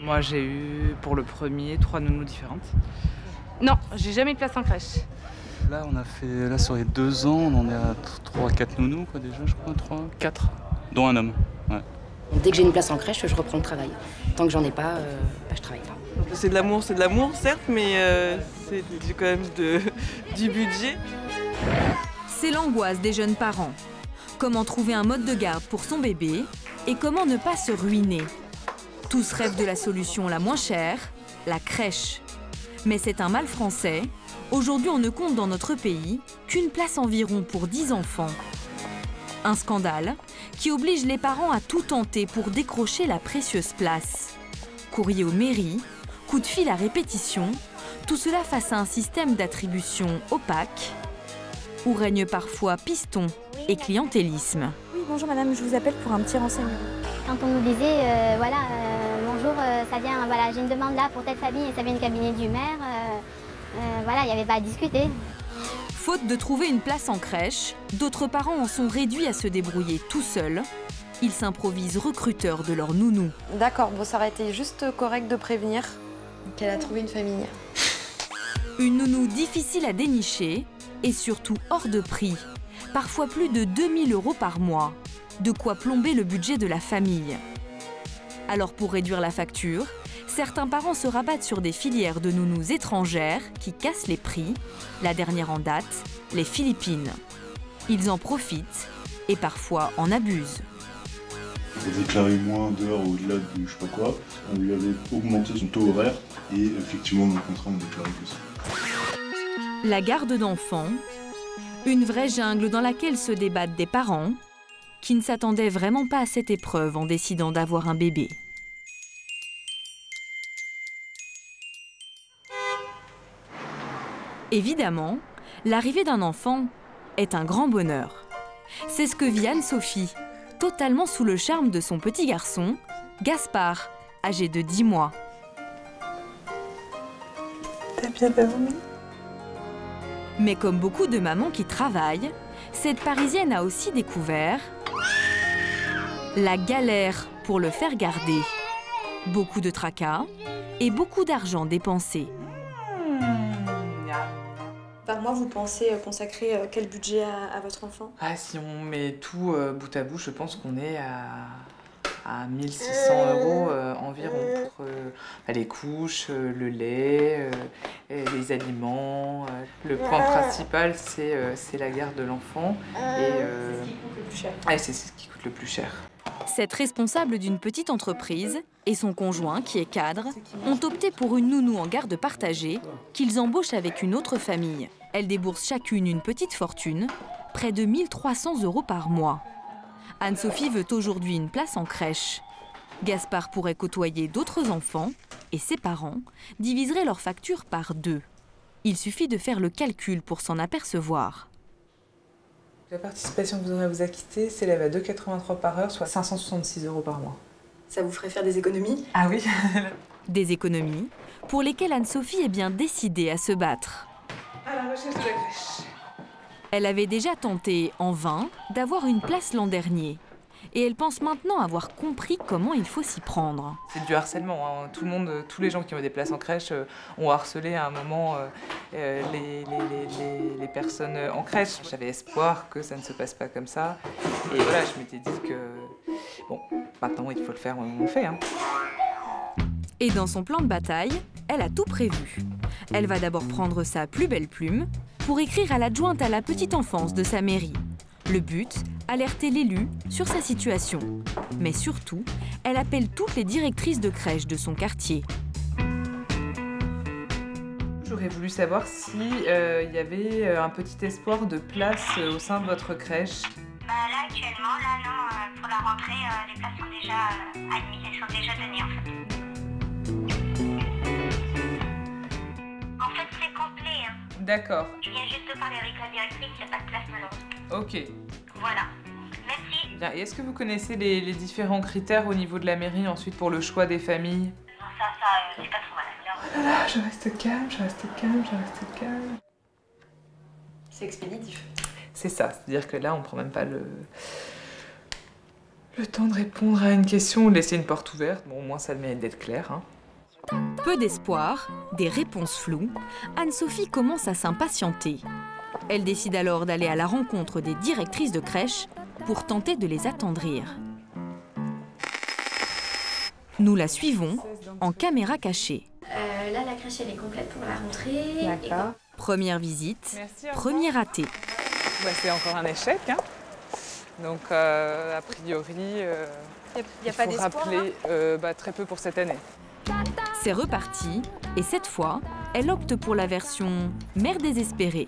Moi, j'ai eu pour le premier 3 nounous différentes. Non, j'ai jamais eu de place en crèche. Là, on a fait, là sur les 2 ans, on en est à 3-4 nounous, quoi, déjà, je crois, 4, dont un homme. Ouais. Dès que j'ai une place en crèche, je reprends le travail. Tant que j'en ai pas, je travaille pas. C'est de l'amour, certes, mais c'est quand même du budget. C'est l'angoisse des jeunes parents. Comment trouver un mode de garde pour son bébé et comment ne pas se ruiner. Tous rêvent de la solution la moins chère, la crèche. Mais c'est un mal français. Aujourd'hui, on ne compte dans notre pays qu'une place environ pour 10 enfants. Un scandale qui oblige les parents à tout tenter pour décrocher la précieuse place. Courrier aux mairies, coups de fil à répétition, tout cela face à un système d'attribution opaque où règne parfois piston et clientélisme. Oui, bonjour madame, je vous appelle pour un petit renseignement. Quand on nous disait, bonjour, ça vient, voilà, j'ai une demande là pour telle famille et ça vient du cabinet du maire, voilà, il n'y avait pas à discuter. Faute de trouver une place en crèche, d'autres parents en sont réduits à se débrouiller tout seuls. Ils s'improvisent recruteurs de leur nounou. D'accord, bon, ça aurait été juste correct de prévenir qu'elle a trouvé une famille. Une nounou difficile à dénicher et surtout hors de prix. Parfois plus de 2 000 € par mois. De quoi plomber le budget de la famille. Alors pour réduire la facture, certains parents se rabattent sur des filières de nounous étrangères qui cassent les prix. La dernière en date, les Philippines. Ils en profitent et parfois en abusent. Elle déclarait moins d'heures au-delà de je sais pas quoi. On lui avait augmenté son taux horaire et effectivement dans le contrat on déclarait que ça. La garde d'enfants, une vraie jungle dans laquelle se débattent des parents qui ne s'attendaient vraiment pas à cette épreuve en décidant d'avoir un bébé. Évidemment, l'arrivée d'un enfant est un grand bonheur. C'est ce que vit Anne-Sophie, totalement sous le charme de son petit garçon, Gaspard, âgé de 10 mois. T'as bien dormi? Mais comme beaucoup de mamans qui travaillent, cette Parisienne a aussi découvert la galère pour le faire garder. Beaucoup de tracas et beaucoup d'argent dépensé. Par mois, vous pensez consacrer quel budget à votre enfant? Ah, si on met tout bout à bout, je pense qu'on est à 1 600 € environ pour les couches, le lait, les aliments. Le point principal, c'est la garde de l'enfant. Et c'est ce qui coûte le plus cher. Cette responsable d'une petite entreprise et son conjoint, qui est cadre, ont opté pour une nounou en garde partagée qu'ils embauchent avec une autre famille. Elles déboursent chacune une petite fortune, près de 1 300 € par mois. Anne-Sophie veut aujourd'hui une place en crèche. Gaspard pourrait côtoyer d'autres enfants et ses parents diviseraient leur facture par 2. Il suffit de faire le calcul pour s'en apercevoir. La participation que vous aurez à vous acquitter s'élève à 2,83 € par heure, soit 566 € par mois. Ça vous ferait faire des économies? Ah oui. Des économies pour lesquelles Anne-Sophie est bien décidée à se battre. À la recherche de la crèche. Elle avait déjà tenté, en vain, d'avoir une place l'an dernier. Et elle pense maintenant avoir compris comment il faut s'y prendre. C'est du harcèlement, hein. Tout le monde, tous les gens qui ont des places en crèche ont harcelé à un moment les personnes en crèche. J'avais espoir que ça ne se passe pas comme ça. Et voilà, je m'étais dit que, bon, maintenant il faut le faire, on le fait. Hein. Et dans son plan de bataille, elle a tout prévu. Elle va d'abord prendre sa plus belle plume pour écrire à l'adjointe à la petite enfance de sa mairie. Le but, alerter l'élu sur sa situation. Mais surtout, elle appelle toutes les directrices de crèche de son quartier. J'aurais voulu savoir s'il y avait un petit espoir de place au sein de votre crèche. Là actuellement, non, pour la rentrée, les places sont déjà admises, elles sont déjà données en fait. En fait, c'est complet. Hein. D'accord. Je viens juste de parler avec la directrice, il n'y a pas de place maintenant. Ok. Voilà. Merci. Bien. Et est-ce que vous connaissez les différents critères au niveau de la mairie ensuite pour le choix des familles? Non, ça, c'est pas trop mal. Oh là là, je reste calme, je reste calme, je reste calme. C'est expéditif. C'est ça, c'est-à-dire que là, on prend même pas le temps de répondre à une question ou de laisser une porte ouverte. Bon, au moins, ça a le mérite d'être clair. Hein. Peu d'espoir, des réponses floues, Anne-Sophie commence à s'impatienter. Elle décide alors d'aller à la rencontre des directrices de crèche pour tenter de les attendrir. Nous la suivons en caméra cachée. Là, la crèche, elle est complète pour la rentrée. D'accord. Première visite, Merci, au revoir. premier raté. Bah, c'est encore un échec. Hein. Donc, a priori, Il faut rappeler très peu pour cette année. C'est reparti, et cette fois, elle opte pour la version mère désespérée.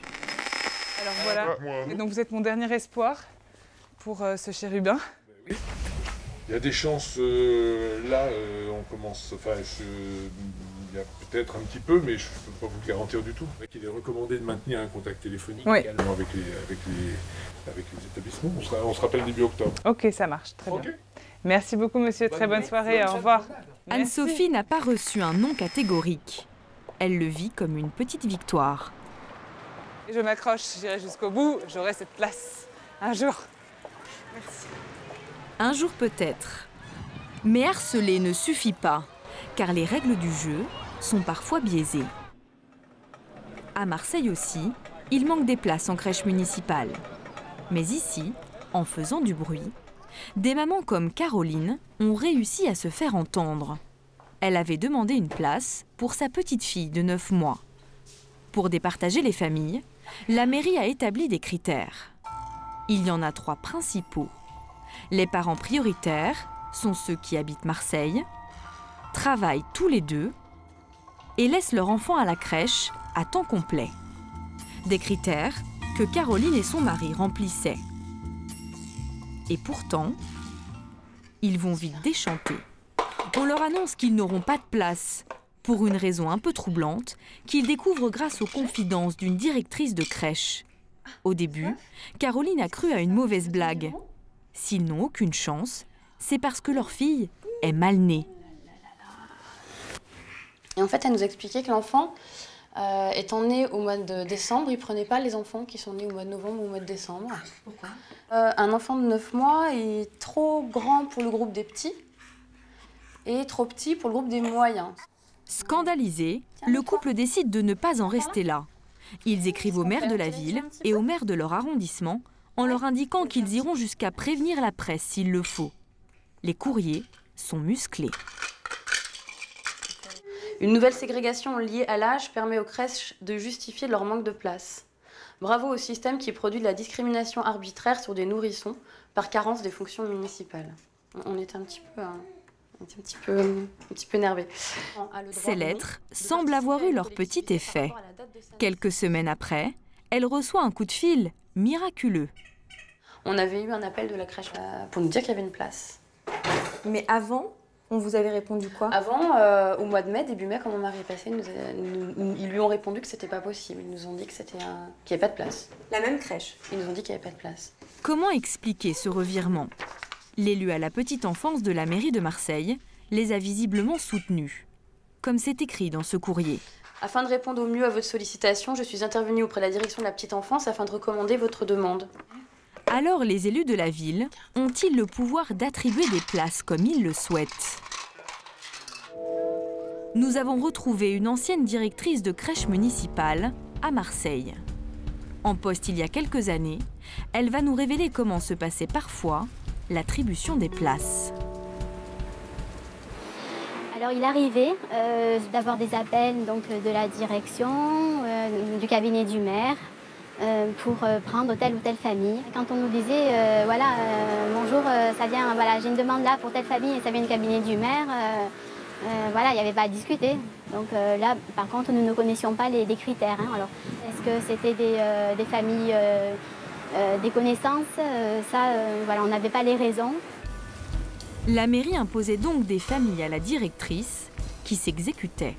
Alors voilà, et donc vous êtes mon dernier espoir pour ce chérubin. Il y a des chances, là, on commence, enfin, il y a peut-être un petit peu, mais je ne peux pas vous le garantir du tout. Il est recommandé de maintenir un contact téléphonique également avec les établissements. On se rappelle début octobre. Ok, ça marche, très bien. Merci beaucoup monsieur, très bonne soirée, au revoir. Anne-Sophie n'a pas reçu un non catégorique. Elle le vit comme une petite victoire. Je m'accroche, j'irai jusqu'au bout, j'aurai cette place un jour. Un jour peut-être. Mais harceler ne suffit pas, car les règles du jeu sont parfois biaisées. À Marseille aussi, il manque des places en crèche municipale. Mais ici, en faisant du bruit, des mamans comme Caroline ont réussi à se faire entendre. Elle avait demandé une place pour sa petite fille de 9 mois. Pour départager les familles, la mairie a établi des critères. Il y en a 3 principaux. Les parents prioritaires sont ceux qui habitent Marseille, travaillent tous les 2 et laissent leur enfant à la crèche à temps complet. Des critères que Caroline et son mari remplissaient. Et pourtant, ils vont vite déchanter. On leur annonce qu'ils n'auront pas de place, pour une raison un peu troublante, qu'ils découvrent grâce aux confidences d'une directrice de crèche. Au début, Caroline a cru à une mauvaise blague. S'ils n'ont aucune chance, c'est parce que leur fille est mal née. Et en fait, elle nous expliquait que l'enfant, étant né au mois de décembre, il ne prenait pas les enfants qui sont nés au mois de novembre ou au mois de décembre. Pourquoi? Un enfant de 9 mois est trop grand pour le groupe des petits et trop petit pour le groupe des moyens. Scandalisé, le couple décide de ne pas en rester là. Ils écrivent au maire de la ville et au maire de leur arrondissement en leur indiquant qu'ils iront jusqu'à prévenir la presse s'il le faut. Les courriers sont musclés. Une nouvelle ségrégation liée à l'âge permet aux crèches de justifier leur manque de place. Bravo au système qui produit de la discrimination arbitraire sur des nourrissons par carence des fonctions municipales. On était un petit peu énervés. Ces lettres semblent avoir eu leur petit effet. Quelques semaines après, elle reçoit un coup de fil miraculeux. On avait eu un appel de la crèche pour nous dire qu'il y avait une place. Mais avant, on vous avait répondu quoi? Avant, au mois de mai, début mai, quand mon mari est passé, ils lui ont répondu que c'était pas possible. Ils nous ont dit que qu'il n'y avait pas de place. La même crèche? Ils nous ont dit qu'il n'y avait pas de place. Comment expliquer ce revirement? L'élu à la petite enfance de la mairie de Marseille les a visiblement soutenus. Comme c'est écrit dans ce courrier. Afin de répondre au mieux à votre sollicitation, je suis intervenue auprès de la direction de la petite enfance afin de recommander votre demande. Alors les élus de la ville ont-ils le pouvoir d'attribuer des places comme ils le souhaitent? Nous avons retrouvé une ancienne directrice de crèche municipale à Marseille. En poste il y a quelques années, elle va nous révéler comment se passait parfois l'attribution des places. Alors il arrivait d'avoir des appels donc, de la direction, du cabinet du maire, pour prendre telle ou telle famille. Quand on nous disait, voilà, bonjour, ça vient, voilà, j'ai une demande là pour telle famille et ça vient du cabinet du maire, voilà, il n'y avait pas à discuter. Donc là, par contre, nous ne connaissions pas les critères. Hein. Alors, est-ce que c'était des familles, des connaissances? Voilà, on n'avait pas les raisons. La mairie imposait donc des familles à la directrice qui s'exécutaient.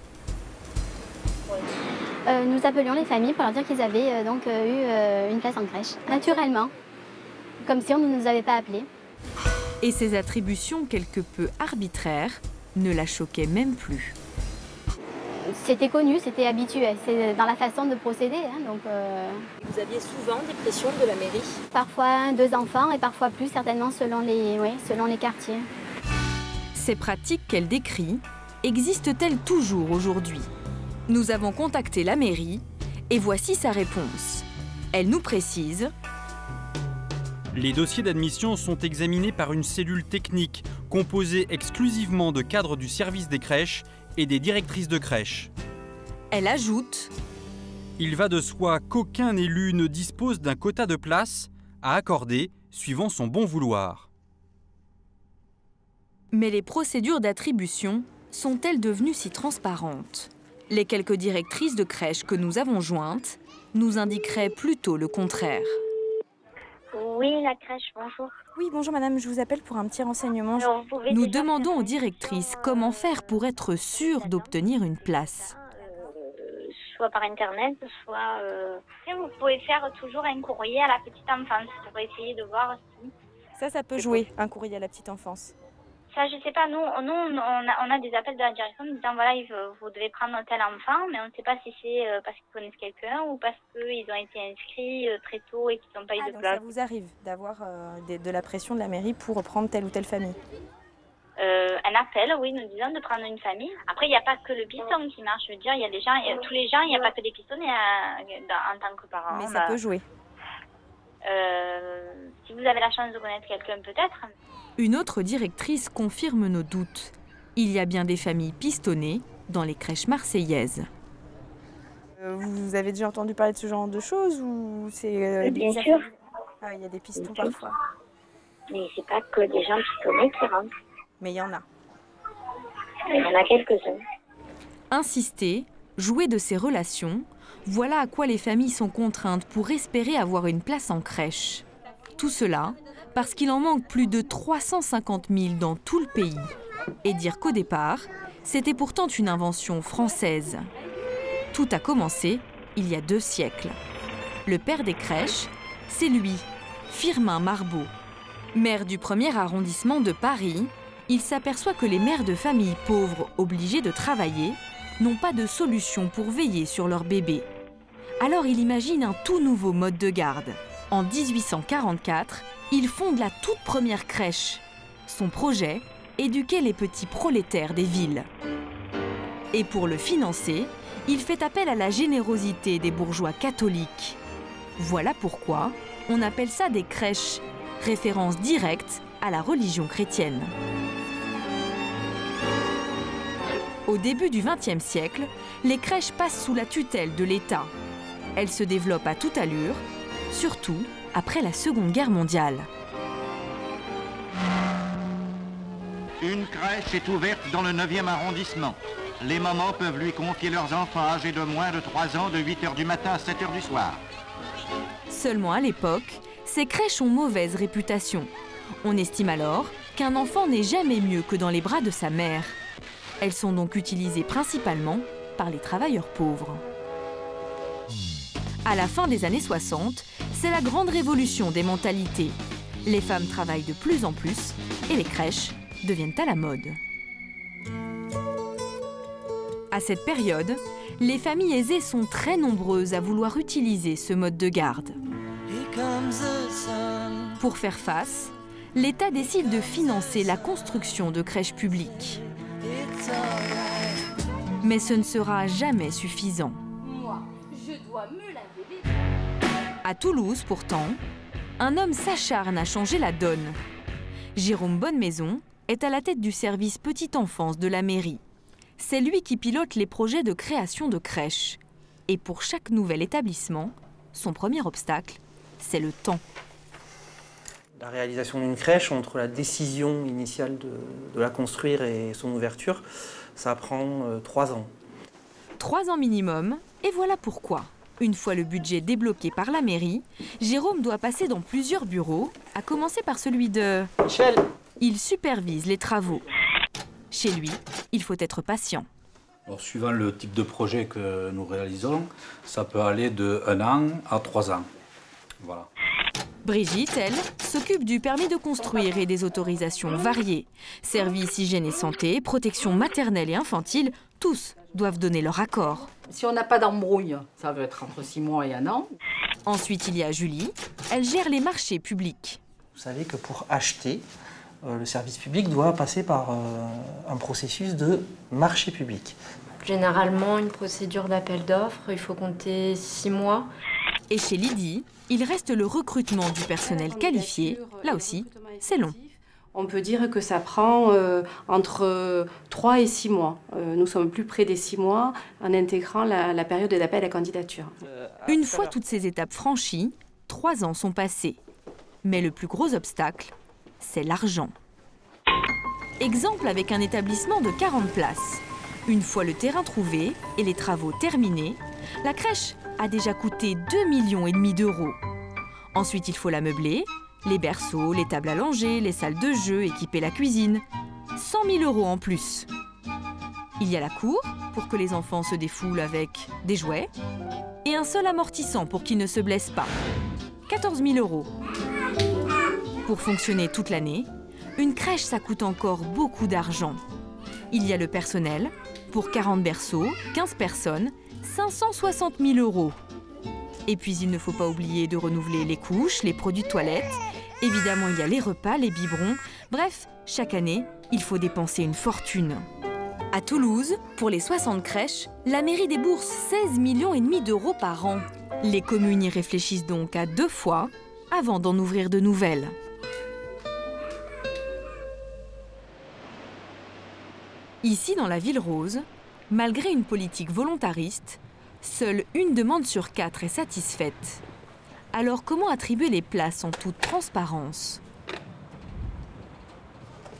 Nous appelions les familles pour leur dire qu'ils avaient donc eu une place en crèche, naturellement, comme si on ne nous avait pas appelés. Et ces attributions quelque peu arbitraires ne la choquaient même plus. C'était connu, c'était habitué, c'est dans la façon de procéder. Hein, donc, Vous aviez souvent des pressions de la mairie? Parfois 2 enfants et parfois plus, certainement selon les quartiers. Ces pratiques qu'elle décrit existe-t-elle toujours aujourd'hui? Nous avons contacté la mairie et voici sa réponse. Elle nous précise: les dossiers d'admission sont examinés par une cellule technique composée exclusivement de cadres du service des crèches et des directrices de crèche. Elle ajoute: il va de soi qu'aucun élu ne dispose d'un quota de place à accorder suivant son bon vouloir. Mais les procédures d'attribution sont-elles devenues si transparentes? Les quelques directrices de crèches que nous avons jointes nous indiqueraient plutôt le contraire. Oui, la crèche, bonjour. Oui, bonjour madame, je vous appelle pour un petit renseignement. Alors, nous demandons aux directrices comment faire pour être sûres d'obtenir une place. Soit par internet, soit... Vous pouvez faire toujours un courrier à la petite enfance pour essayer de voir si... Ça peut jouer, un courrier à la petite enfance. Ça, je sais pas, nous on a des appels de la direction nous disant voilà, vous devez prendre tel enfant, mais on ne sait pas si c'est parce qu'ils connaissent quelqu'un ou parce qu'ils ont été inscrits très tôt et qu'ils n'ont pas eu de place. Ça vous arrive d'avoir de la pression de la mairie pour prendre telle ou telle famille? Un appel, oui, nous disons de prendre une famille. Après, il n'y a pas que le piston qui marche. Je veux dire, il y a des gens, tous les gens, il n'y a pas que des pistonnés en tant que parents. Mais ça peut jouer. Si vous avez la chance de connaître quelqu'un, peut-être. Une autre directrice confirme nos doutes. Il y a bien des familles pistonnées dans les crèches marseillaises. Vous avez déjà entendu parler de ce genre de choses ou c'est bien sûr. Ah, il y a des pistons parfois. Mais c'est pas que des gens pistonnés qui rentrent. Mais il y en a. Il y en a quelques-uns. Insister, jouer de ces relations, voilà à quoi les familles sont contraintes pour espérer avoir une place en crèche. Tout cela parce qu'il en manque plus de 350 000 dans tout le pays. Et dire qu'au départ, c'était pourtant une invention française. Tout a commencé il y a 2 siècles. Le père des crèches, c'est lui, Firmin Marbeau. Maire du 1er arrondissement de Paris, il s'aperçoit que les mères de familles pauvres obligées de travailler n'ont pas de solution pour veiller sur leur bébé. Alors il imagine un tout nouveau mode de garde. En 1844, il fonde la toute première crèche. Son projet, éduquer les petits prolétaires des villes. Et pour le financer, il fait appel à la générosité des bourgeois catholiques. Voilà pourquoi on appelle ça des crèches, référence directe à la religion chrétienne. Au début du XXe siècle, les crèches passent sous la tutelle de l'État. Elles se développent à toute allure, surtout après la Seconde Guerre mondiale. Une crèche est ouverte dans le 9e arrondissement. Les mamans peuvent lui confier leurs enfants âgés de moins de 3 ans de 8h du matin à 7h du soir. Seulement à l'époque, ces crèches ont mauvaise réputation. On estime alors qu'un enfant n'est jamais mieux que dans les bras de sa mère. Elles sont donc utilisées principalement par les travailleurs pauvres. À la fin des années 60, c'est la grande révolution des mentalités. Les femmes travaillent de plus en plus et les crèches deviennent à la mode. À cette période, les familles aisées sont très nombreuses à vouloir utiliser ce mode de garde. Pour faire face, l'État décide de financer la construction de crèches publiques. Mais ce ne sera jamais suffisant. À Toulouse, pourtant, un homme s'acharne à changer la donne. Jérôme Bonnemaison est à la tête du service petite enfance de la mairie. C'est lui qui pilote les projets de création de crèches. Et pour chaque nouvel établissement, son premier obstacle, c'est le temps. La réalisation d'une crèche, entre la décision initiale de la construire et son ouverture, ça prend 3 ans. 3 ans minimum, et voilà pourquoi. Une fois le budget débloqué par la mairie, Jérôme doit passer dans plusieurs bureaux, à commencer par celui de... Michel. Il supervise les travaux. Chez lui, il faut être patient. Alors, suivant le type de projet que nous réalisons, ça peut aller de 1 an à 3 ans. Voilà. Brigitte, elle, s'occupe du permis de construire et des autorisations variées. Services hygiène et santé, protection maternelle et infantile, tous doivent donner leur accord. Si on n'a pas d'embrouille, ça va être entre 6 mois et 1 an. Ensuite, il y a Julie. Elle gère les marchés publics. Vous savez que pour acheter, le service public doit passer par un processus de marché public. Généralement, une procédure d'appel d'offres, il faut compter 6 mois. Et chez Lydie, il reste le recrutement du personnel qualifié. Là aussi, c'est long. On peut dire que ça prend entre 3 et 6 mois. Nous sommes plus près des 6 mois en intégrant la période d'appel à candidature. Une fois toutes ces étapes franchies, 3 ans sont passés. Mais le plus gros obstacle, c'est l'argent. Exemple avec un établissement de 40 places. Une fois le terrain trouvé et les travaux terminés, la crèche a déjà coûté 2,5 millions d'euros. Ensuite, il faut la meubler, les berceaux, les tables à langer, les salles de jeu, équiper la cuisine. 100 000 euros en plus. Il y a la cour pour que les enfants se défoulent avec des jouets et un seul amortissant pour qu'ils ne se blessent pas. 14 000 euros. Pour fonctionner toute l'année, une crèche, ça coûte encore beaucoup d'argent. Il y a le personnel, pour 40 berceaux, 15 personnes, 560 000 euros. Et puis il ne faut pas oublier de renouveler les couches, les produits de toilette. Évidemment, il y a les repas, les biberons. Bref, chaque année, il faut dépenser une fortune. À Toulouse, pour les 60 crèches, la mairie débourse 16,5 millions d'euros par an. Les communes y réfléchissent donc à 2 fois avant d'en ouvrir de nouvelles. Ici, dans la Ville Rose, malgré une politique volontariste, seule une demande sur 4 est satisfaite. Alors comment attribuer les places en toute transparence?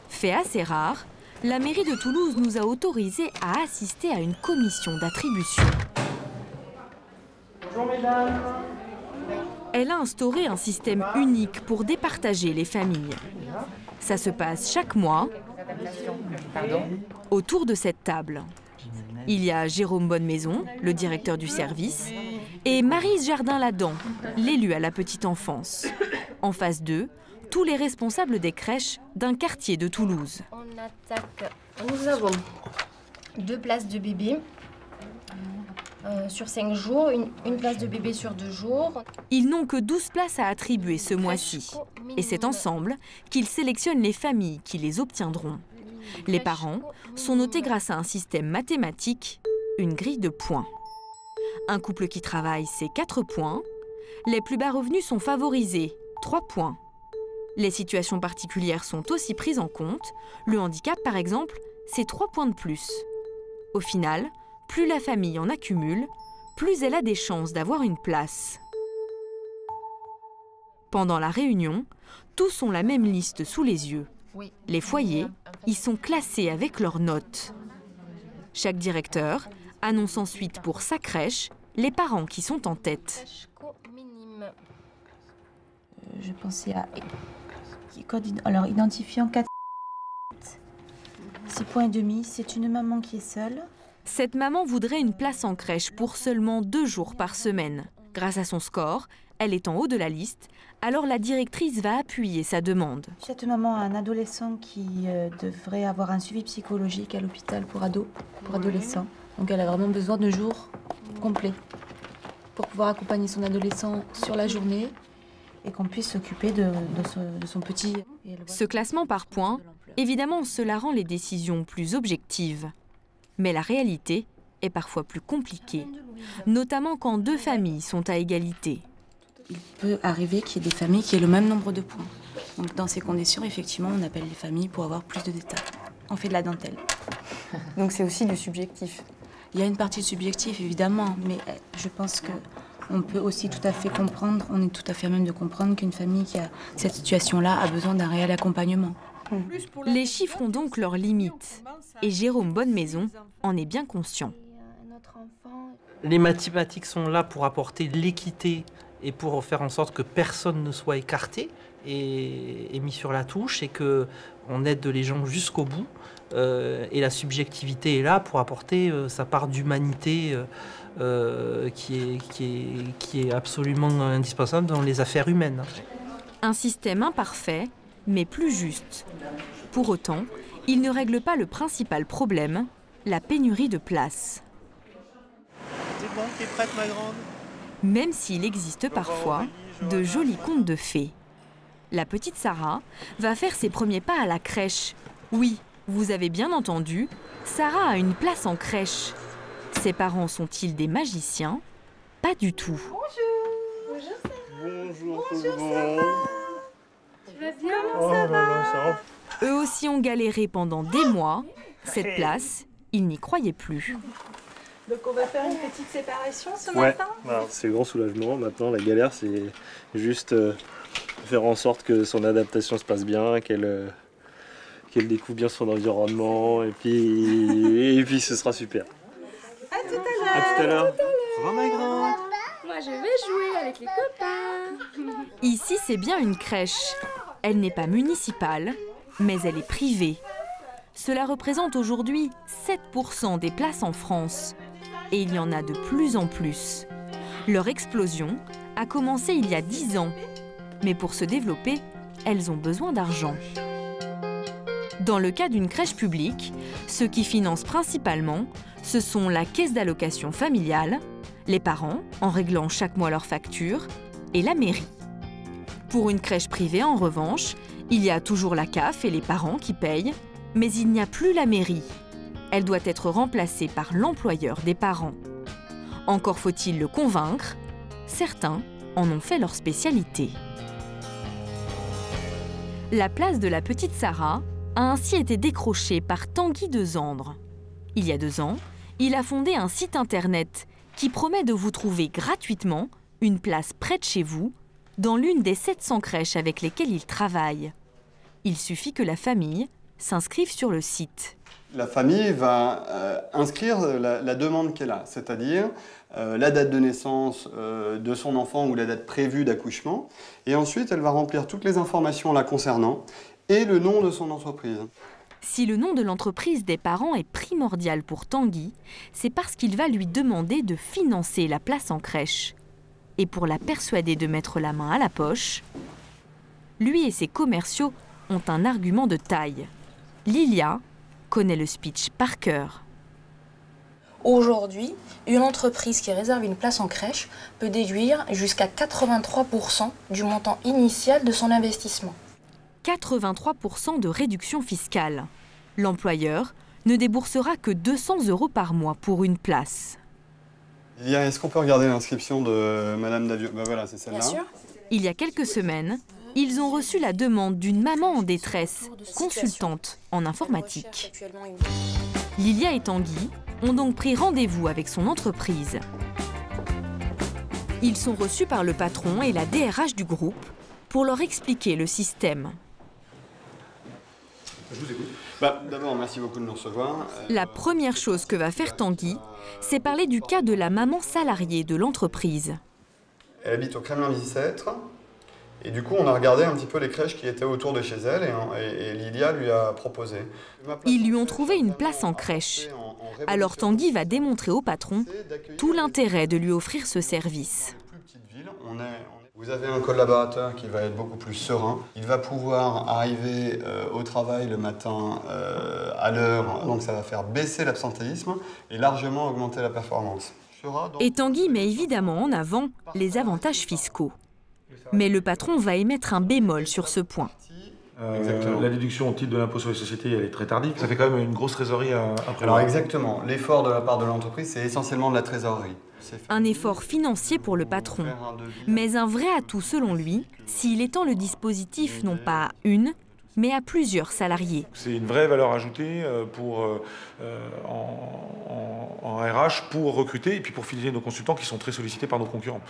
Fait assez rare, la mairie de Toulouse nous a autorisés à assister à une commission d'attribution. Bonjour mesdames. Elle a instauré un système unique pour départager les familles. Ça se passe chaque mois autour de cette table. Il y a Jérôme Bonnemaison, le directeur du service, et Maryse Jardin-Ladan, l'élu à la petite enfance. En face d'eux, tous les responsables des crèches d'un quartier de Toulouse. Nous avons 2 places de bébé sur 5 jours, une place de bébé sur 2 jours. Ils n'ont que 12 places à attribuer ce mois-ci. Et c'est ensemble qu'ils sélectionnent les familles qui les obtiendront. Les parents sont notés grâce à un système mathématique, une grille de points. Un couple qui travaille, c'est 4 points. Les plus bas revenus sont favorisés, 3 points. Les situations particulières sont aussi prises en compte. Le handicap, par exemple, c'est 3 points de plus. Au final, plus la famille en accumule, plus elle a des chances d'avoir une place. Pendant la réunion, tous ont la même liste sous les yeux. Les foyers y sont classés avec leurs notes. Chaque directeur annonce ensuite pour sa crèche les parents qui sont en tête. Je pensais à... Alors, identifiant 4... 6,5 points, c'est une maman qui est seule. Cette maman voudrait une place en crèche pour seulement 2 jours par semaine. Grâce à son score, elle est en haut de la liste, alors la directrice va appuyer sa demande. Cette maman a un adolescent qui devrait avoir un suivi psychologique à l'hôpital pour adolescents. Donc elle a vraiment besoin de jours complets pour pouvoir accompagner son adolescent sur la journée et qu'on puisse s'occuper de son petit. Ce classement par points, évidemment, cela rend les décisions plus objectives. Mais la réalité est parfois plus compliquée, notamment quand 2 familles sont à égalité. Il peut arriver qu'il y ait des familles qui aient le même nombre de points. Donc dans ces conditions, effectivement, on appelle les familles pour avoir plus de détails. On fait de la dentelle. Donc c'est aussi du subjectif. Il y a une partie de subjectif, évidemment, mais je pense qu'on peut aussi tout à fait comprendre, on est tout à fait à même de comprendre qu'une famille qui a cette situation-là a besoin d'un réel accompagnement. Les chiffres ont donc leurs limites, et Jérôme Bonnemaison en est bien conscient. Les mathématiques sont là pour apporter l'équité et pour faire en sorte que personne ne soit écarté et mis sur la touche et qu'on aide les gens jusqu'au bout. Et la subjectivité est là pour apporter sa part d'humanité qui est absolument indispensable dans les affaires humaines. Un système imparfait, mais plus juste. Pour autant, il ne règle pas le principal problème, la pénurie de places. C'est bon, t'es prête, ma grande? Même s'il existe parfois de jolis contes de fées. La petite Sarah va faire ses premiers pas à la crèche. Oui, vous avez bien entendu, Sarah a une place en crèche. Ses parents sont-ils des magiciens? Pas du tout. Bonjour. Bonjour tout le monde. Tu vas bien? Oh là là, ça va. Eux aussi ont galéré pendant des mois. Cette place, ils n'y croyaient plus. Donc on va faire une petite séparation ce Ouais, matin. c'est le grand soulagement. Maintenant, la galère, c'est juste faire en sorte que son adaptation se passe bien, qu'elle découvre bien son environnement, et puis ce sera super. À tout à l'heure. À tout à l'heure. Au revoir ma grande. Moi je vais jouer avec les copains. Ici, c'est bien une crèche. Elle n'est pas municipale, mais elle est privée. Cela représente aujourd'hui 7% des places en France. Et il y en a de plus en plus. Leur explosion a commencé il y a 10 ans. Mais pour se développer, elles ont besoin d'argent. Dans le cas d'une crèche publique, ceux qui financent principalement, ce sont la caisse d'allocation familiale, les parents, en réglant chaque mois leurs factures, et la mairie. Pour une crèche privée, en revanche, il y a toujours la CAF et les parents qui payent, mais il n'y a plus la mairie. Elle doit être remplacée par l'employeur des parents. Encore faut-il le convaincre, certains en ont fait leur spécialité. La place de la petite Sarah a ainsi été décrochée par Tanguy Dezandre. Il y a 2 ans, il a fondé un site internet qui promet de vous trouver gratuitement une place près de chez vous, dans l'une des 700 crèches avec lesquelles il travaille. Il suffit que la famille s'inscrive sur le site. La famille va inscrire la demande qu'elle a, c'est-à-dire la date de naissance de son enfant ou la date prévue d'accouchement. Et ensuite, elle va remplir toutes les informations la concernant et le nom de son entreprise. Si le nom de l'entreprise des parents est primordial pour Tanguy, c'est parce qu'il va lui demander de financer la place en crèche. Et pour la persuader de mettre la main à la poche, lui et ses commerciaux ont un argument de taille. Lilia connaît le speech par cœur. Aujourd'hui, une entreprise qui réserve une place en crèche peut déduire jusqu'à 83% du montant initial de son investissement. 83% de réduction fiscale. L'employeur ne déboursera que 200 € par mois pour une place. Est-ce qu'on peut regarder l'inscription de Madame Davio? Ben voilà, c'est celle-là. Bien sûr. Il y a quelques semaines, ils ont reçu la demande d'une maman en détresse, consultante en informatique. Lilia et Tanguy ont donc pris rendez-vous avec son entreprise. Ils sont reçus par le patron et la DRH du groupe pour leur expliquer le système. Je vous écoute. D'abord, merci beaucoup de nous recevoir. La première chose que va faire Tanguy, c'est parler du cas de la maman salariée de l'entreprise. Elle habite au Kremlin-Bicêtre. Et du coup, on a regardé un petit peu les crèches qui étaient autour de chez elle et Lilia lui a proposé. Ils lui ont trouvé une place en crèche. Alors Tanguy va démontrer au patron tout l'intérêt de lui offrir ce service. Vous avez un collaborateur qui va être beaucoup plus serein. Il va pouvoir arriver au travail le matin à l'heure, donc ça va faire baisser l'absentéisme et largement augmenter la performance. Et Tanguy met évidemment en avant les avantages fiscaux. Mais le patron va émettre un bémol sur ce point. La déduction au titre de l'impôt sur les sociétés, elle est très tardive. Ça fait quand même une grosse trésorerie à prévoir. Alors exactement. L'effort de la part de l'entreprise, c'est essentiellement de la trésorerie. Un effort financier pour le patron, mais un vrai atout selon lui, s'il étend le dispositif non pas à une, mais à plusieurs salariés. C'est une vraie valeur ajoutée en RH pour recruter et puis pour fidéliser nos consultants qui sont très sollicités par nos concurrents.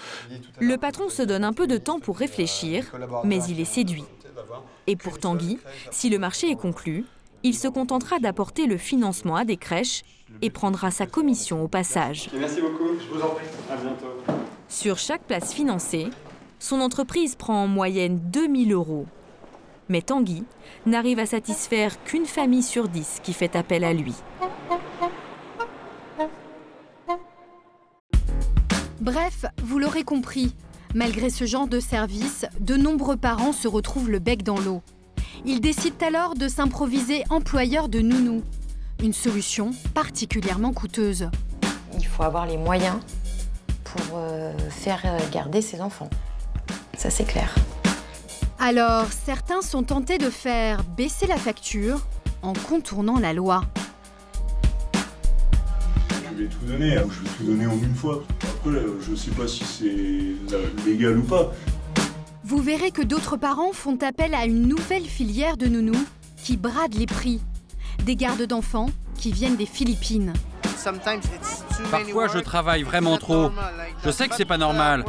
Le patron se donne un peu de temps pour réfléchir, mais il est séduit. Et pour Tanguy, si le marché est conclu, il se contentera d'apporter le financement à des crèches et prendra sa commission au passage. Merci beaucoup, je vous en prie. À bientôt. Sur chaque place financée, son entreprise prend en moyenne 2 000 €. Mais Tanguy n'arrive à satisfaire qu'une famille sur 10 qui fait appel à lui. Bref, vous l'aurez compris, malgré ce genre de service, de nombreux parents se retrouvent le bec dans l'eau. Ils décident alors de s'improviser employeur de nounou. Une solution particulièrement coûteuse. Il faut avoir les moyens pour faire garder ses enfants. Ça, c'est clair. Alors, certains sont tentés de faire baisser la facture en contournant la loi. Je vais tout donner, je vais tout donner en une fois. Après, je ne sais pas si c'est légal ou pas. Vous verrez que d'autres parents font appel à une nouvelle filière de nounous qui brade les prix. Des gardes d'enfants qui viennent des Philippines. Parfois, je travaille vraiment trop. Je sais que c'est pas normal,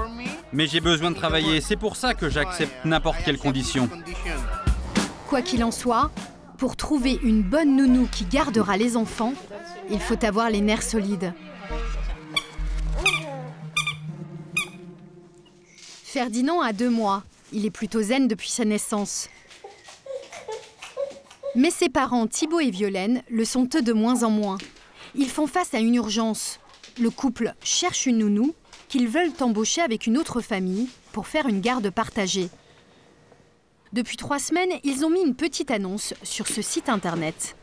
mais j'ai besoin de travailler. C'est pour ça que j'accepte n'importe quelle condition. Quoi qu'il en soit, pour trouver une bonne nounou qui gardera les enfants, il faut avoir les nerfs solides. Ferdinand a 2 mois. Il est plutôt zen depuis sa naissance. Mais ses parents, Thibaut et Violaine, le sont eux de moins en moins. Ils font face à une urgence. Le couple cherche une nounou qu'ils veulent embaucher avec une autre famille pour faire une garde partagée. Depuis 3 semaines, ils ont mis une petite annonce sur ce site internet.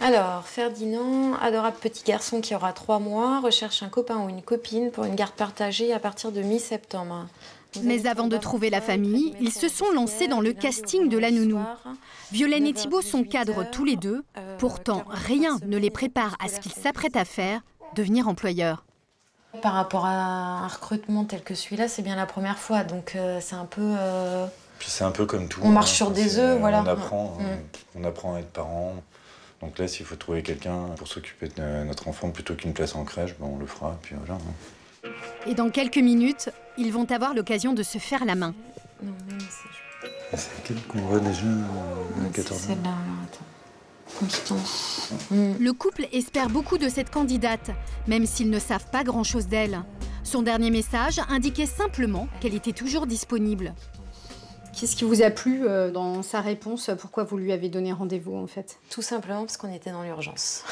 Alors, Ferdinand, adorable petit garçon qui aura 3 mois, recherche un copain ou une copine pour une garde partagée à partir de mi-septembre. Mais avant de trouver la famille, ils se sont lancés dans le casting de la nounou. Violaine et Thibaut sont cadres tous les deux. Pourtant, rien ne les prépare à ce qu'ils s'apprêtent à faire, devenir employeurs. Par rapport à un recrutement tel que celui-là, c'est bien la première fois, donc c'est un peu... Puis c'est un peu comme tout. On marche sur des œufs, voilà. On apprend à être parent. Donc là, s'il faut trouver quelqu'un pour s'occuper de notre enfant plutôt qu'une place en crèche, ben on le fera, et puis voilà. Et dans quelques minutes, ils vont avoir l'occasion de se faire la main. C'est laquelle qu'on voit déjà à 14 ans? Celle-là, attends. Constance. Le couple espère beaucoup de cette candidate, même s'ils ne savent pas grand-chose d'elle. Son dernier message indiquait simplement qu'elle était toujours disponible. Qu'est-ce qui vous a plu dans sa réponse? Pourquoi vous lui avez donné rendez-vous en fait? Tout simplement parce qu'on était dans l'urgence.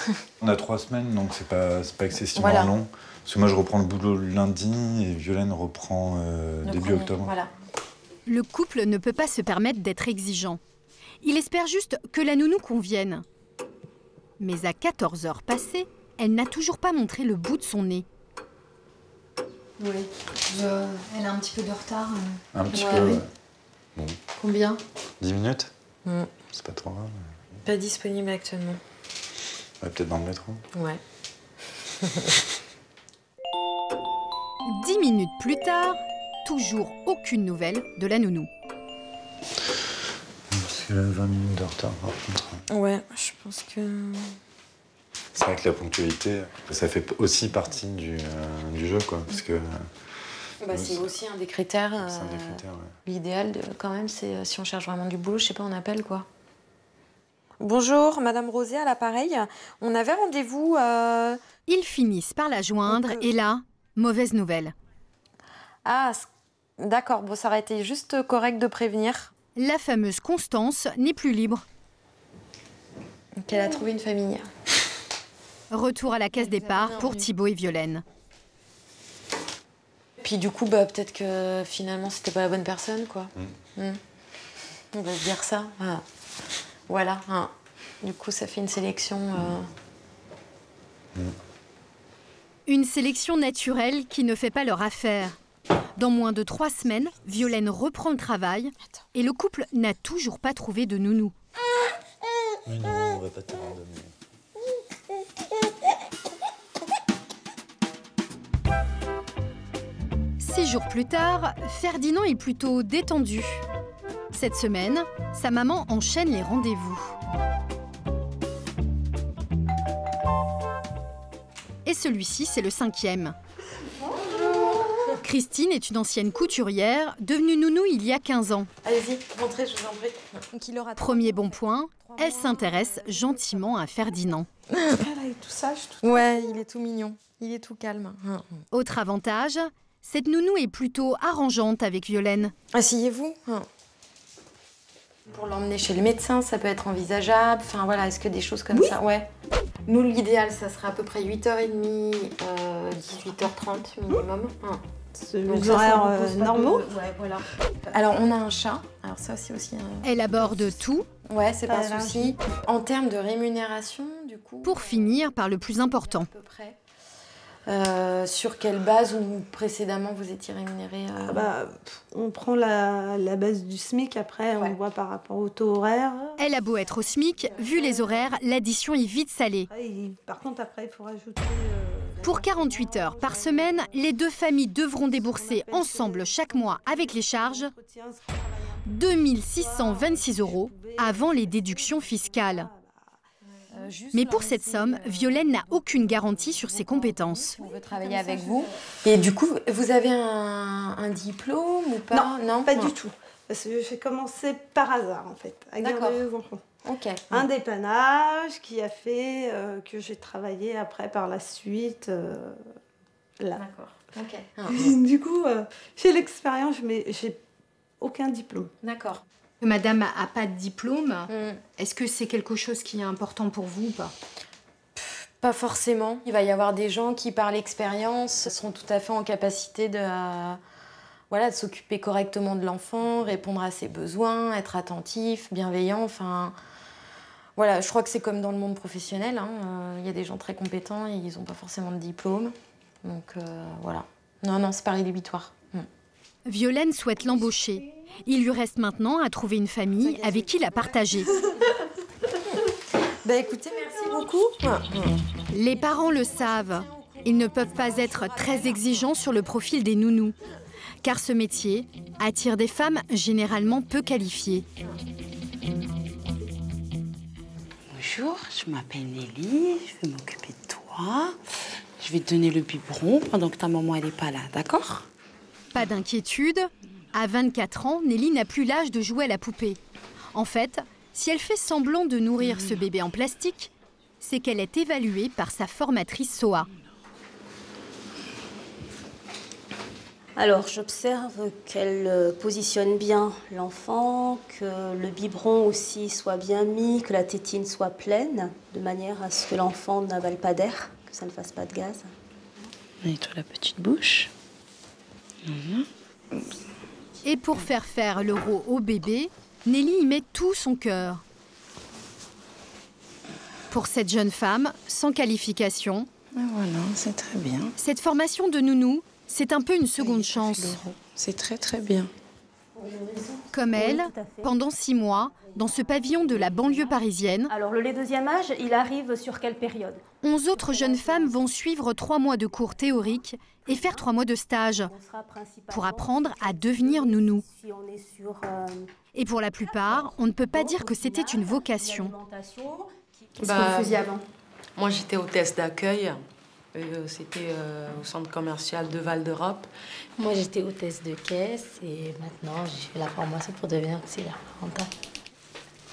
On a 3 semaines, donc c'est pas excessivement long. Parce que moi, je reprends le boulot le lundi et Violaine reprend début octobre. Voilà. Le couple ne peut pas se permettre d'être exigeant. Il espère juste que la nounou convienne. Mais à 14 heures passées, elle n'a toujours pas montré le bout de son nez. Oui. Elle a un petit peu de retard. Un petit peu, ouais. Bon. Combien? 10 minutes C'est pas trop grave. Pas disponible actuellement. Ouais, peut-être dans le métro. Ouais. 10 minutes plus tard, toujours aucune nouvelle de la nounou. Parce qu'elle a 20 minutes de retard par contre. Ouais, je pense que... C'est vrai que la ponctualité, ça fait aussi partie du jeu, quoi. Parce que... c'est aussi un des critères. C'est un des critères, ouais. L'idéal, quand même, c'est si on cherche vraiment du boulot, je sais pas, on appelle quoi. Bonjour, Madame Rosé à l'appareil. On avait rendez-vous... Ils finissent par la joindre et là, mauvaise nouvelle. Ah, d'accord, bon, ça aurait été juste correct de prévenir. La fameuse Constance n'est plus libre. Qu'elle a trouvé une famille. Retour à la case départ pour Thibaut et Violaine. Puis du coup, peut-être que finalement, c'était pas la bonne personne, quoi. On va se dire ça. Ah. Voilà. Ah. Du coup, ça fait une sélection... Une sélection naturelle qui ne fait pas leur affaire. Dans moins de 3 semaines, Violaine reprend le travail et le couple n'a toujours pas trouvé de nounou. Mais non, on va pas t'abandonner. Six jours plus tard, Ferdinand est plutôt détendu. Cette semaine, sa maman enchaîne les rendez-vous. Et celui-ci, c'est le 5e. Christine est une ancienne couturière, devenue nounou il y a 15 ans. Allez-y, rentrez, je vous en prie. Premier bon point, elle s'intéresse gentiment à Ferdinand. Il est tout sage. Ouais, il est tout mignon. Il est tout calme. Autre avantage, cette nounou est plutôt arrangeante avec Violaine. Asseyez-vous. Pour l'emmener chez le médecin, ça peut être envisageable. Enfin voilà, est-ce que des choses comme ça? Ouais. Nous, l'idéal, ça serait à peu près 8h30, 18h30 minimum. C'est les horaires normaux. Ouais, voilà. Alors, on a un chat. Alors ça, c'est aussi Elle aborde tout. Ouais, c'est pas un souci. En termes de rémunération, du coup... Pour finir par le plus important. À peu près. Sur quelle base ou précédemment vous étiez rémunéré On prend la base du SMIC, après on voit par rapport au taux horaire. Elle a beau être au SMIC, vu les horaires, l'addition est vite salée. Par contre, après, il faut rajouter... Pour 48 heures par semaine, les deux familles devront débourser ensemble chaque mois avec les charges 2 626 € avant les déductions fiscales. Mais pour cette somme, Violaine n'a aucune garantie sur ses compétences. On veut travailler avec vous. Et du coup, vous avez un diplôme ou pas? Non, pas du tout. Parce que j'ai commencé par hasard, en fait, à garder les enfants. Un dépannage qui a fait que j'ai travaillé après par la suite là. Du coup, j'ai l'expérience, mais j'ai aucun diplôme. D'accord. Madame n'a pas de diplôme. Est-ce que c'est quelque chose qui est important pour vous ou pas? Pas forcément. Il va y avoir des gens qui, par l'expérience, seront tout à fait en capacité de s'occuper correctement de l'enfant, répondre à ses besoins, être attentif, bienveillant. Enfin, voilà, je crois que c'est comme dans le monde professionnel. Il y a des gens très compétents et ils n'ont pas forcément de diplôme. Donc voilà. Non, c'est pas rédhibitoire. Violaine souhaite l'embaucher. Il lui reste maintenant à trouver une famille avec qui la partager. Écoutez, merci beaucoup. Les parents le savent. Ils ne peuvent pas être très exigeants sur le profil des nounous, car ce métier attire des femmes généralement peu qualifiées. Bonjour, je m'appelle Nelly, je vais m'occuper de toi. Je vais te donner le biberon pendant que ta maman n'est pas là, d'accord? Pas d'inquiétude. À 24 ans, Nelly n'a plus l'âge de jouer à la poupée. En fait, si elle fait semblant de nourrir ce bébé en plastique, c'est qu'elle est évaluée par sa formatrice SOA. Alors, j'observe qu'elle positionne bien l'enfant, que le biberon aussi soit bien mis, que la tétine soit pleine, de manière à ce que l'enfant n'avale pas d'air, que ça ne fasse pas de gaz. Nettoie la petite bouche. Et pour faire l'euro au bébé, Nelly y met tout son cœur. Pour cette jeune femme, sans qualification, voilà, c'est très bien. Cette formation de nounou, c'est un peu une seconde chance. C'est très bien. Comme elle, pendant 6 mois, dans ce pavillon de la banlieue parisienne. Alors le lait deuxième âge, il arrive sur quelle période? 11 autres jeunes femmes vont suivre 3 mois de cours théoriques et faire 3 mois de stage pour apprendre à devenir nounou. Et pour la plupart, on ne peut pas dire que c'était une vocation. Qu'est-ce que vous faisiez avant? Moi, j'étais hôtesse d'accueil. C'était au centre commercial de Val d'Europe. Moi, j'étais hôtesse de caisse et maintenant, j'ai fait la formation pour devenir auxiliaire parentale.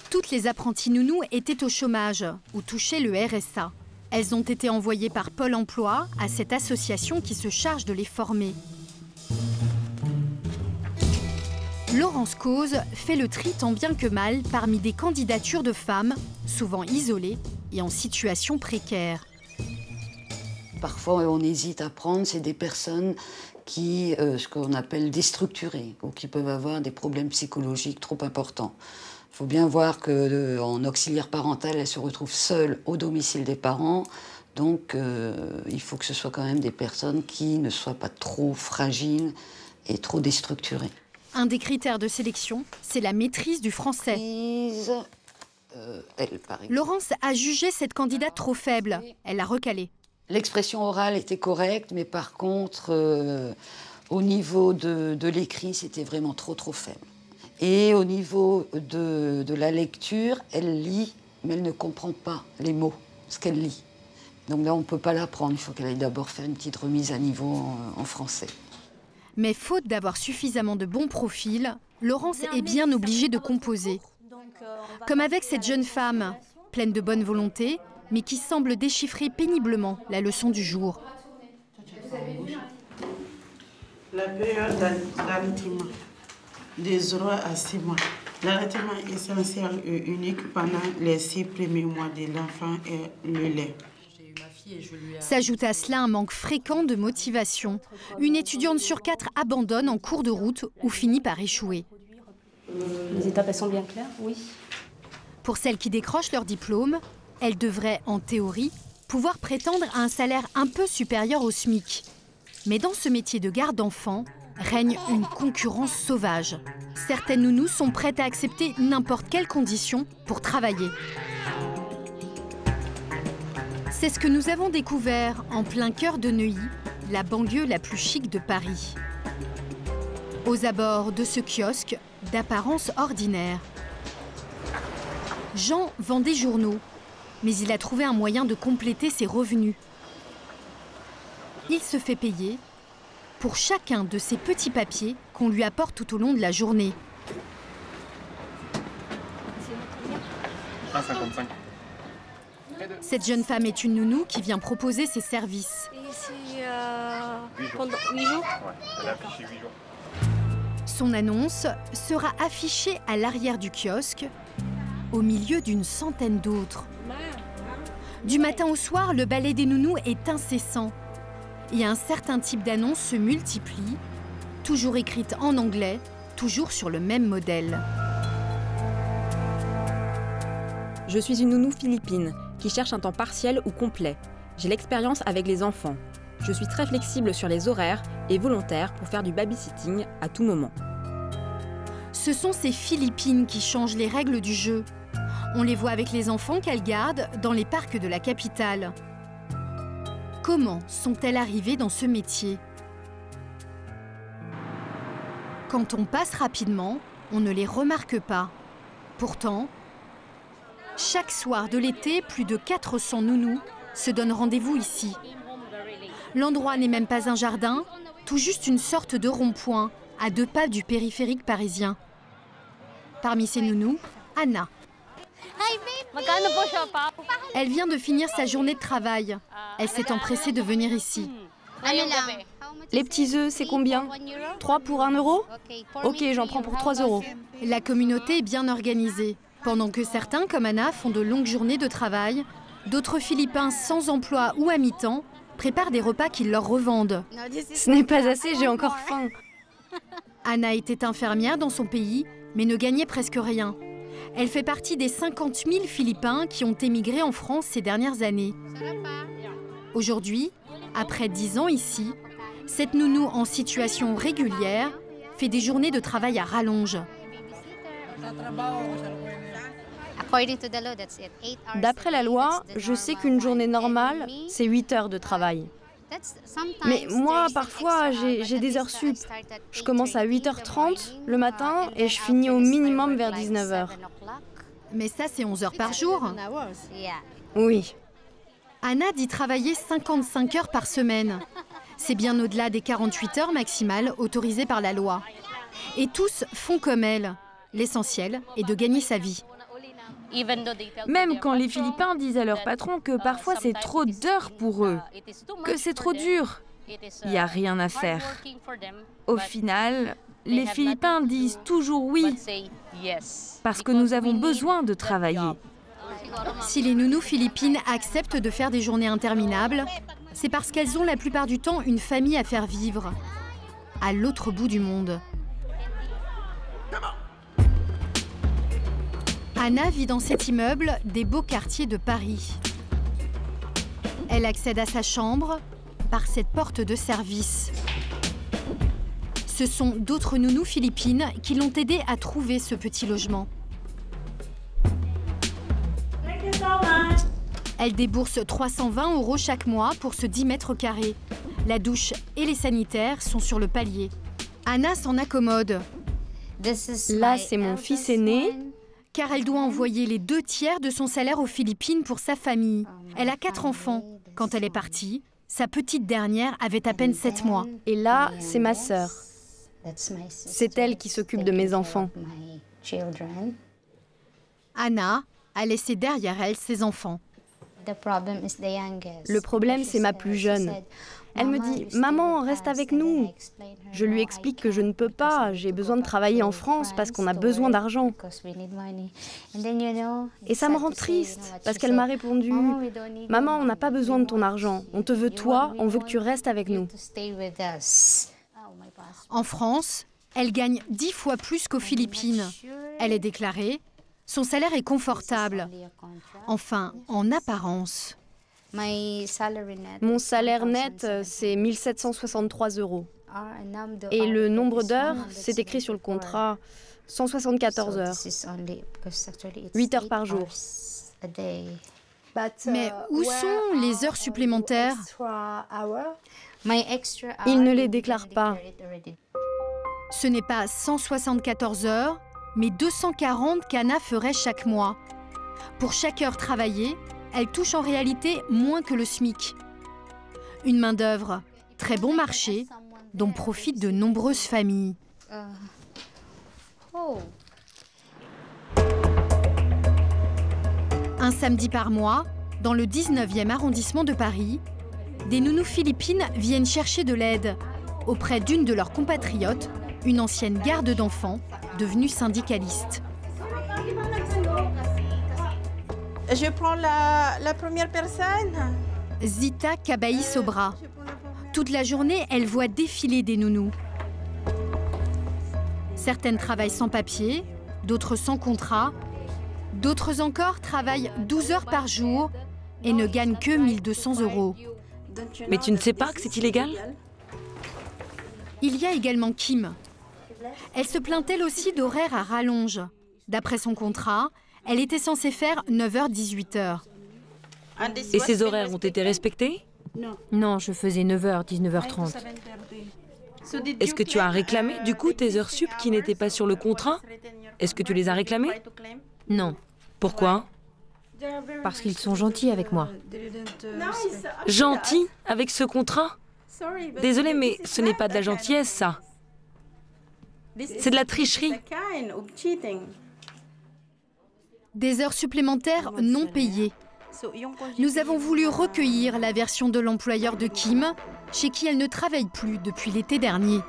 Toutes les apprenties nounous étaient au chômage ou touchaient le RSA. Elles ont été envoyées par Pôle emploi à cette association qui se charge de les former. Laurence Cause fait le tri tant bien que mal parmi des candidatures de femmes, souvent isolées et en situation précaire. Parfois, on hésite à prendre, c'est des personnes qui, ce qu'on appelle déstructurées, ou qui peuvent avoir des problèmes psychologiques trop importants. Il faut bien voir qu'en auxiliaire parental, elle se retrouve seule au domicile des parents. Donc, il faut que ce soit quand même des personnes qui ne soient pas trop fragiles et trop déstructurées. Un des critères de sélection, c'est la maîtrise du français. Laurence a jugé cette candidate trop faible. Elle l'a recalée. L'expression orale était correcte, mais par contre, au niveau de l'écrit, c'était vraiment trop faible. Et au niveau de la lecture, elle lit, mais elle ne comprend pas les mots, ce qu'elle lit. Donc là, on ne peut pas l'apprendre. Il faut qu'elle aille d'abord faire une petite remise à niveau en français. Mais faute d'avoir suffisamment de bons profils, Laurence est bien obligée de composer. Comme avec cette jeune femme, pleine de bonne volonté, mais qui semble déchiffrer péniblement la leçon du jour. La période d'allaitement, de 0 à 6 mois. L'allaitement essentiel et unique pendant les 6 premiers mois de l'enfant est le lait. S'ajoute à cela un manque fréquent de motivation. Une étudiante sur 4 abandonne en cours de route ou finit par échouer. Les étapes, elles sont bien claires, oui. Pour celles qui décrochent leur diplôme, elles devraient, en théorie, pouvoir prétendre à un salaire un peu supérieur au SMIC. Mais dans ce métier de garde d'enfants, règne une concurrence sauvage. Certaines nounous sont prêtes à accepter n'importe quelle condition pour travailler. C'est ce que nous avons découvert en plein cœur de Neuilly, la banlieue la plus chic de Paris. Aux abords de ce kiosque d'apparence ordinaire, Jean vend des journaux, mais il a trouvé un moyen de compléter ses revenus. Il se fait payer pour chacun de ces petits papiers qu'on lui apporte tout au long de la journée. 1,55. Cette jeune femme est une nounou qui vient proposer ses services. Pendant 8 jours. Ouais, elle a affiché 8 jours. Son annonce sera affichée à l'arrière du kiosque, au milieu d'une centaine d'autres. Du matin au soir, le balai des nounous est incessant. Et un certain type d'annonces se multiplie, toujours écrites en anglais, toujours sur le même modèle. Je suis une nounou philippine qui cherche un temps partiel ou complet. J'ai l'expérience avec les enfants. Je suis très flexible sur les horaires et volontaire pour faire du babysitting à tout moment. Ce sont ces Philippines qui changent les règles du jeu. On les voit avec les enfants qu'elles gardent dans les parcs de la capitale. Comment sont-elles arrivées dans ce métier? Quand on passe rapidement, on ne les remarque pas. Pourtant, chaque soir de l'été, plus de 400 nounous se donnent rendez-vous ici. L'endroit n'est même pas un jardin, tout juste une sorte de rond-point, à 2 pas du périphérique parisien. Parmi ces nounous, Anna. Elle vient de finir sa journée de travail. Elle s'est empressée de venir ici. Les petits œufs, c'est combien? 3 pour 1 euro? Ok, j'en prends pour 3 euros. La communauté est bien organisée. Pendant que certains, comme Anna, font de longues journées de travail, d'autres Philippins sans emploi ou à mi-temps préparent des repas qu'ils leur revendent. Ce n'est pas assez, j'ai encore faim. Anna était infirmière dans son pays, mais ne gagnait presque rien. Elle fait partie des 50 000 Philippins qui ont émigré en France ces dernières années. Aujourd'hui, après 10 ans ici, cette nounou en situation régulière fait des journées de travail à rallonge. D'après la loi, je sais qu'une journée normale, c'est 8 heures de travail. Mais moi, parfois, j'ai des heures sup. Je commence à 8h30 le matin et je finis au minimum vers 19h. Mais ça, c'est 11 heures par jour. Oui. Anna dit travailler 55 heures par semaine. C'est bien au-delà des 48 heures maximales autorisées par la loi. Et tous font comme elle. L'essentiel est de gagner sa vie. Même quand les Philippins disent à leur patron que parfois c'est trop d'heures pour eux, que c'est trop dur, il n'y a rien à faire. Au final, les Philippins disent toujours oui, parce que nous avons besoin de travailler. Si les nounous philippines acceptent de faire des journées interminables, c'est parce qu'elles ont la plupart du temps une famille à faire vivre, à l'autre bout du monde. Anna vit dans cet immeuble des beaux quartiers de Paris. Elle accède à sa chambre par cette porte de service. Ce sont d'autres nounous philippines qui l'ont aidée à trouver ce petit logement. Elle débourse 320 € chaque mois pour ce 10 mètres carrés. La douche et les sanitaires sont sur le palier. Anna s'en accommode. Là, c'est mon fils aîné. Car elle doit envoyer les 2/3 de son salaire aux Philippines pour sa famille. Elle a 4 enfants. Quand elle est partie, sa petite dernière avait à peine 7 mois. Et là, c'est ma sœur. C'est elle qui s'occupe de mes enfants. Anna a laissé derrière elle ses enfants. Le problème, c'est ma plus jeune. Elle me dit « Maman, reste avec nous ». Je lui explique que je ne peux pas, j'ai besoin de travailler en France parce qu'on a besoin d'argent. Et ça me rend triste parce qu'elle m'a répondu « Maman, on n'a pas besoin de ton argent, on te veut toi, on veut que tu restes avec nous ». En France, elle gagne 10 fois plus qu'aux Philippines. Elle est déclarée, son salaire est confortable. Enfin, en apparence. Mon salaire net, c'est 1 763 €. Et le nombre d'heures, c'est écrit sur le contrat, 174 heures. 8 heures par jour. Mais où sont les heures supplémentaires? Ils ne les déclarent pas. Ce n'est pas 174 heures, mais 240 qu'Anna ferait chaque mois. Pour chaque heure travaillée, elle touche en réalité moins que le SMIC. Une main-d'œuvre très bon marché, dont profitent de nombreuses familles. Un samedi par mois, dans le 19e arrondissement de Paris, des nounous philippines viennent chercher de l'aide auprès d'une de leurs compatriotes, une ancienne garde d'enfants devenue syndicaliste. Je prends la première personne. Zita Kabaï Sobra. Toute la journée, elle voit défiler des nounous. Certaines travaillent sans papier, d'autres sans contrat. D'autres encore travaillent 12 heures par jour et ne gagnent que 1 200 €. Mais tu ne sais pas que c'est illégal? Il y a également Kim. Elle se plaint elle aussi d'horaires à rallonge. D'après son contrat, elle était censée faire 9h-18h. Et ces horaires ont été respectés? Non, je faisais 9h, 19h30. Est-ce que tu as réclamé du coup tes heures sup qui n'étaient pas sur le contrat? Est-ce que tu les as réclamées? Non. Pourquoi? Parce qu'ils sont gentils avec moi. Gentils avec ce contrat? Désolée, mais ce n'est pas de la gentillesse, ça. C'est de la tricherie. Des heures supplémentaires non payées. Nous avons voulu recueillir la version de l'employeur de Kim, chez qui elle ne travaille plus depuis l'été dernier.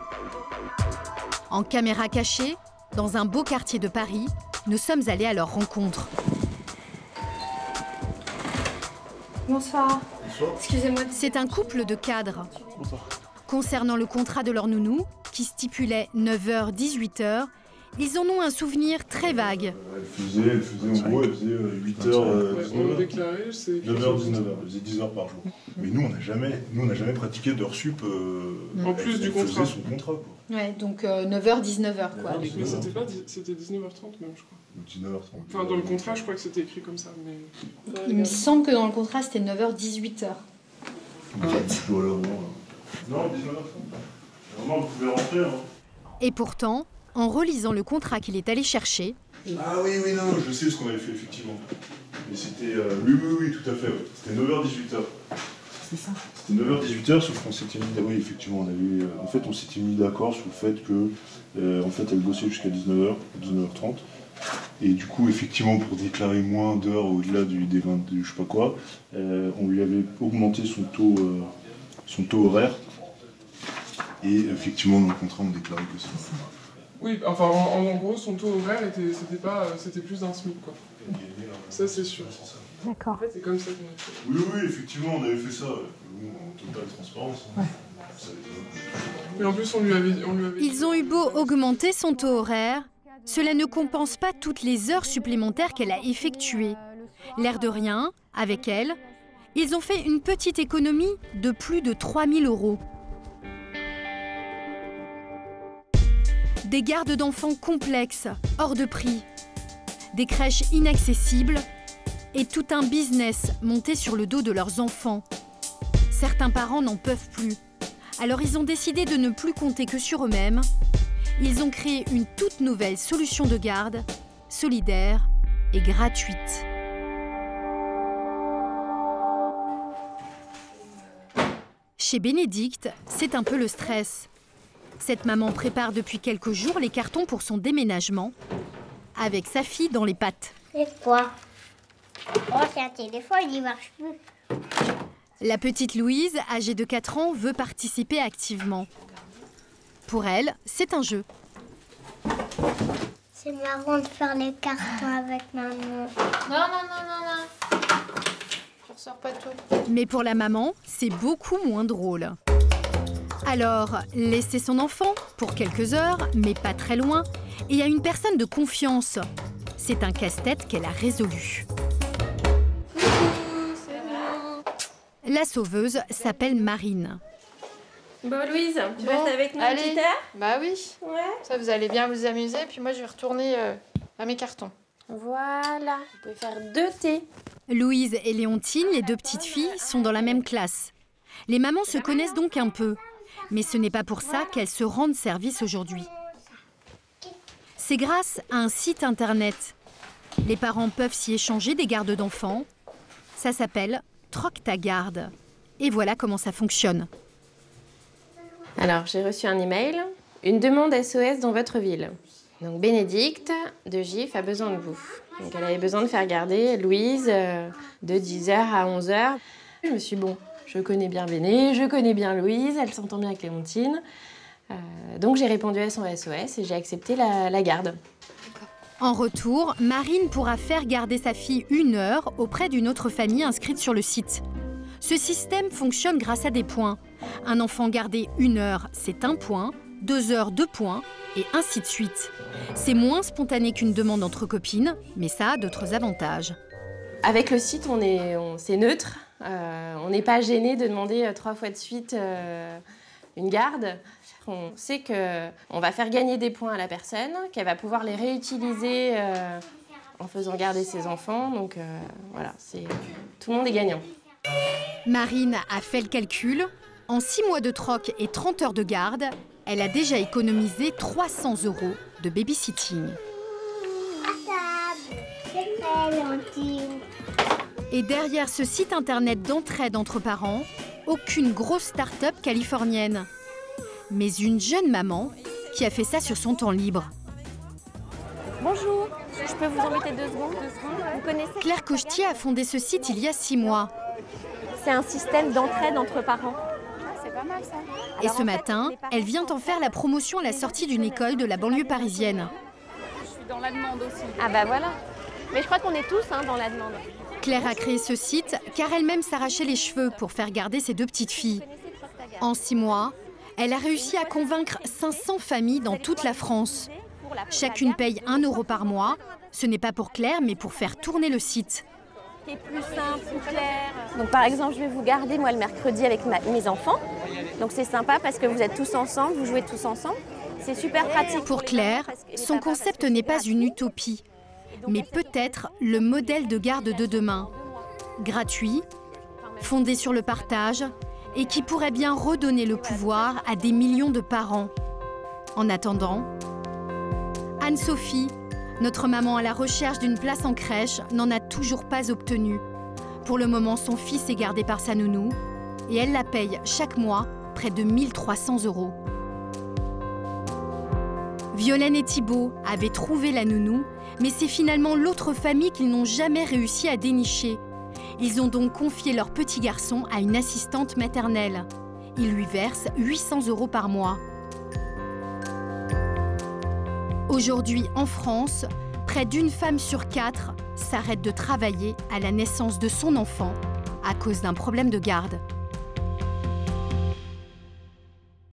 En caméra cachée, dans un beau quartier de Paris, nous sommes allés à leur rencontre. Bonsoir. Excusez-moi. C'est un couple de cadres. Bonsoir. Concernant le contrat de leur nounou, qui stipulait 9h-18h, ils en ont un souvenir très vague. Elle faisait en gros, elle faisait 8h, 19h. 9h-19h, elle faisait 10 heures par jour. Mais nous, on n'a jamais pratiqué d'heures sup. En plus du contrat. Elle faisait son contrat, quoi. Ouais, donc 9h-19h, quoi. Mais c'était 19h30 même, je crois. 19h30. Enfin, dans le contrat, je crois que c'était écrit comme ça, mais... Il me semble que dans le contrat, c'était 9h-18h. En fait. Voilà, non, 19h30. Vraiment, vous pouvez rentrer, hein. Et pourtant, en relisant le contrat qu'il est allé chercher... Ah oui, non, je sais ce qu'on avait fait, effectivement. Mais c'était... oui, tout à fait, ouais. C'était 9h-18h. C'est ça. C'était 9h-18h, sauf qu'on s'était mis... Oui, effectivement, on s'était mis d'accord sur le fait que... en fait, elle bossait jusqu'à 19h, 19h30. Et du coup, effectivement, pour déclarer moins d'heures au-delà des 20... je sais pas quoi, on lui avait augmenté son taux horaire. Et effectivement, dans le contrat, on déclarait que ça. Oui, enfin, en gros, son taux horaire, c'était plus d'un SMIC, quoi. Ça, c'est sûr. D'accord. En fait, c'est comme ça qu'on a fait. Oui, effectivement, on avait fait ça. En totale transparence. Ouais. Mais en plus, on lui avait... Ils ont eu beau augmenter son taux horaire, cela ne compense pas toutes les heures supplémentaires qu'elle a effectuées. L'air de rien, avec elle, ils ont fait une petite économie de plus de 3 000 €. Des gardes d'enfants complexes, hors de prix, des crèches inaccessibles et tout un business monté sur le dos de leurs enfants. Certains parents n'en peuvent plus. Alors ils ont décidé de ne plus compter que sur eux-mêmes. Ils ont créé une toute nouvelle solution de garde, solidaire et gratuite. Chez Bénédicte, c'est un peu le stress. Cette maman prépare depuis quelques jours les cartons pour son déménagement, avec sa fille dans les pattes. C'est quoi? Oh, c'est un téléphone, il marche plus. La petite Louise, âgée de 4 ans, veut participer activement. Pour elle, c'est un jeu. C'est marrant de faire les cartons avec maman. Non. Je ressors pas tout. Mais pour la maman, c'est beaucoup moins drôle. Alors, laisser son enfant pour quelques heures, mais pas très loin, et à une personne de confiance. C'est un casse-tête qu'elle a résolu. La sauveuse s'appelle Marine. Bon, Louise, tu restes avec nous un petit air ? Bah oui. Ouais. Ça, vous allez bien vous amuser, puis moi, je vais retourner à mes cartons. Voilà, vous pouvez faire 2 thés. Louise et Léontine, les 2 petites filles, sont dans la même classe. Les mamans se connaissent donc un peu. Mais ce n'est pas pour ça qu'elles se rendent service aujourd'hui. C'est grâce à un site internet. Les parents peuvent s'y échanger des gardes d'enfants. Ça s'appelle Troque ta garde. Et voilà comment ça fonctionne. Alors, j'ai reçu un email. Une demande SOS dans votre ville. Donc, Bénédicte de GIF a besoin de vous. Donc, elle avait besoin de faire garder Louise de 10h à 11h. Je me suis dit, bon, je connais bien Béné, je connais bien Louise, elle s'entend bien avec Léontine. Donc, j'ai répondu à son SOS et j'ai accepté la garde. En retour, Marine pourra faire garder sa fille 1 heure auprès d'une autre famille inscrite sur le site. Ce système fonctionne grâce à des points. Un enfant gardé 1 heure, c'est 1 point, 2 heures, 2 points, et ainsi de suite. C'est moins spontané qu'une demande entre copines, mais ça a d'autres avantages. Avec le site, c'est neutre. On n'est pas gêné de demander 3 fois de suite une garde. On sait qu'on va faire gagner des points à la personne, qu'elle va pouvoir les réutiliser en faisant garder ses enfants. Donc voilà, tout le monde est gagnant. Marine a fait le calcul. En 6 mois de troc et 30 heures de garde, elle a déjà économisé 300 € de babysitting. Et derrière ce site internet d'entraide entre parents, aucune grosse start-up californienne, mais une jeune maman qui a fait ça sur son temps libre. Bonjour, je peux vous embêter 2 secondes? Vous connaissez? Claire Cochetier a fondé ce site il y a 6 mois. C'est un système d'entraide entre parents. C'est pas mal ça. Et ce matin, elle vient en faire la promotion à la sortie d'une école de la banlieue parisienne. Je suis dans la demande aussi. Ah bah voilà. Mais je crois qu'on est tous dans la demande. Claire a créé ce site car elle-même s'arrachait les cheveux pour faire garder ses 2 petites filles. En 6 mois, elle a réussi à convaincre 500 familles dans toute la France. Chacune paye 1 € par mois. Ce n'est pas pour Claire, mais pour faire tourner le site. C'est plus simple, plus clair. Donc par exemple, je vais vous garder moi le mercredi avec mes enfants. Donc c'est sympa parce que vous êtes tous ensemble, vous jouez tous ensemble. C'est super pratique. Pour Claire, son concept n'est pas une utopie, mais peut-être le modèle de garde de demain. Gratuit, fondé sur le partage et qui pourrait bien redonner le pouvoir à des millions de parents. En attendant, Anne-Sophie, notre maman à la recherche d'une place en crèche, n'en a toujours pas obtenu. Pour le moment, son fils est gardé par sa nounou et elle la paye chaque mois près de 1 300 €. Violaine et Thibault avaient trouvé la nounou, mais c'est finalement l'autre famille qu'ils n'ont jamais réussi à dénicher. Ils ont donc confié leur petit garçon à une assistante maternelle. Ils lui versent 800 € par mois. Aujourd'hui, en France, près d'1 femme sur 4 s'arrête de travailler à la naissance de son enfant à cause d'un problème de garde.